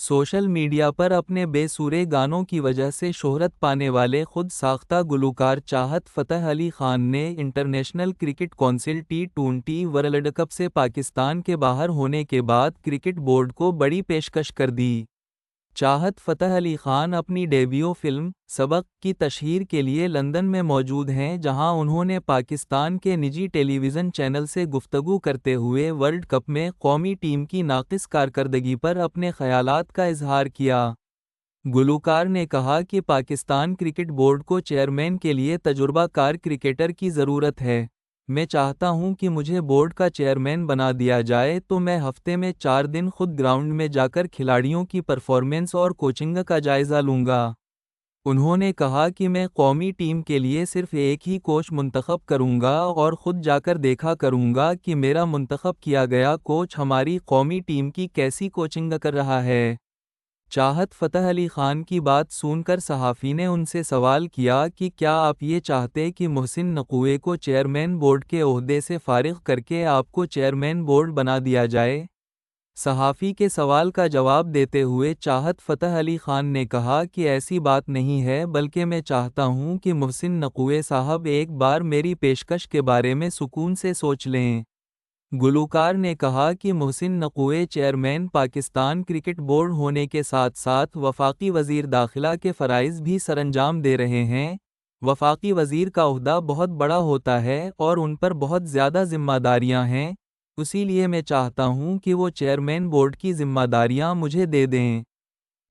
Social media پر اپنے بے سورے گانوں کی وجہ سے شہرت پانے والے خود ساختہ گلوکار چاہت فتح علی خان نے انٹرنیشنل کرکٹ کونسل ٹی20 ورلڈ کپ سے پاکستان کے باہر ہونے کے بعد کرکٹ بورڈ کو بڑی پیشکش کر دی۔ چاہت فتح علی خان اپنی ڈیبیو فلم سبق کی تشہیر کے لیے لندن میں موجود ہیں، جہاں انہوں نے پاکستان کے نجی ٹیلی ویژن چینل سے گفتگو کرتے ہوئے ورلڈ کپ میں قومی ٹیم کی ناقص کارکردگی پر اپنے خیالات کا اظہار کیا۔ گلوکار نے کہا کہ پاکستان کرکٹ بورڈ کو چیئرمین کے لیے تجربہ کار کرکٹر کی ضرورت ہے۔ میں چاہتا ہوں کہ مجھے بورڈ کا چیئرمین بنا دیا جائے تو میں ہفتے میں 4 دن خود گراؤنڈ میں جا کر کھلاڑیوں کی پرفارمنس اور کوچنگ کا جائزہ لوں گا۔ انہوں نے کہا کہ میں قومی ٹیم کے لیے صرف ایک ہی کوچ منتخب کروں گا اور خود جا کر دیکھا کروں گا کہ میرا منتخب کیا گیا کوچ ہماری قومی ٹیم کی کیسی کوچنگ کر رہا ہے۔ چاہت فتح علی خان کی بات سن کر صحافی نے ان سے سوال کیا کہ کیا آپ یہ چاہتے کہ محسن نقوی کو چیئرمین بورڈ کے عہدے سے فارغ کر کے آپ کو چیئرمین بورڈ بنا دیا جائے؟ صحافی کے سوال کا جواب دیتے ہوئے چاہت فتح علی خان نے کہا کہ ایسی بات نہیں ہے، بلکہ میں چاہتا ہوں کہ محسن نقوی صاحب ایک بار میری پیشکش کے بارے میں سکون سے سوچ لیں۔ گلوکار نے کہا کہ Mohsin Naqvi chairman Pakistan cricket board ہونے کے ساتھ ساتھ وفاقی وزیر داخلہ کے فرائض بھی سرانجام دے رہے ہیں۔ وفاقی وزیر کا عہدہ بہت بڑا ہوتا ہے اور ان پر بہت زیادہ ذمہ داریاں ہیں، اسی لیے میں چاہتا ہوں کہ وہ چیئرمین بورڈ کی ذمہ داریاں مجھے دے دیں۔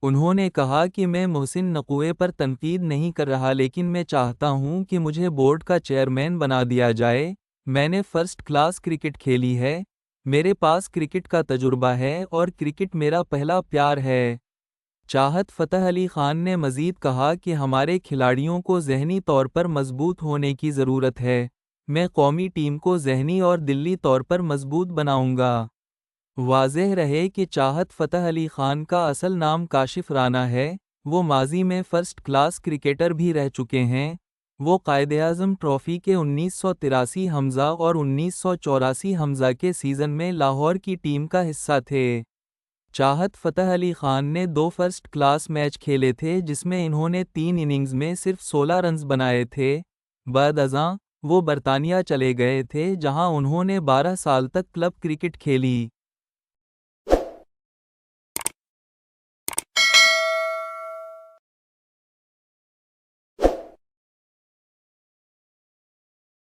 انہوں نے کہا کہ میں محسن نقوی پر تنقید نہیں کر رہا، لیکن میں چاہتا ہوں کہ مجھے بورڈ کا چیئرمین بنا دیا جائے۔ میں نے فرسٹ کلاس کرکٹ کھیلی ہے، میرے پاس کرکٹ کا تجربہ ہے اور کرکٹ میرا پہلا پیار ہے۔ چاہت فتح علی خان نے مزید کہا کہ ہمارے کھلاڑیوں کو ذہنی طور پر مضبوط ہونے کی ضرورت ہے۔ میں قومی ٹیم کو ذہنی اور دلی طور پر مضبوط بناؤں گا۔ واضح رہے کہ چاہت فتح علی خان کا اصل نام کاشف رانا ہے، وہ ماضی میں فرسٹ کلاس کرکٹر بھی رہ چکے ہیں۔ وہ قائداعظم ٹرافی کے 1983 حمزہ اور 1984 حمزہ کے سیزن میں لاہور کی ٹیم کا حصہ تھے۔ چاہت فتح علی خان نے 2 فرسٹ کلاس میچ کھیلے تھے، جس میں انہوں نے 3 اننگز میں صرف 16 رنز بنائے تھے۔ بعد ازاں وہ برطانیہ چلے گئے تھے، جہاں انہوں نے 12 سال تک کلب کرکٹ کھیلی۔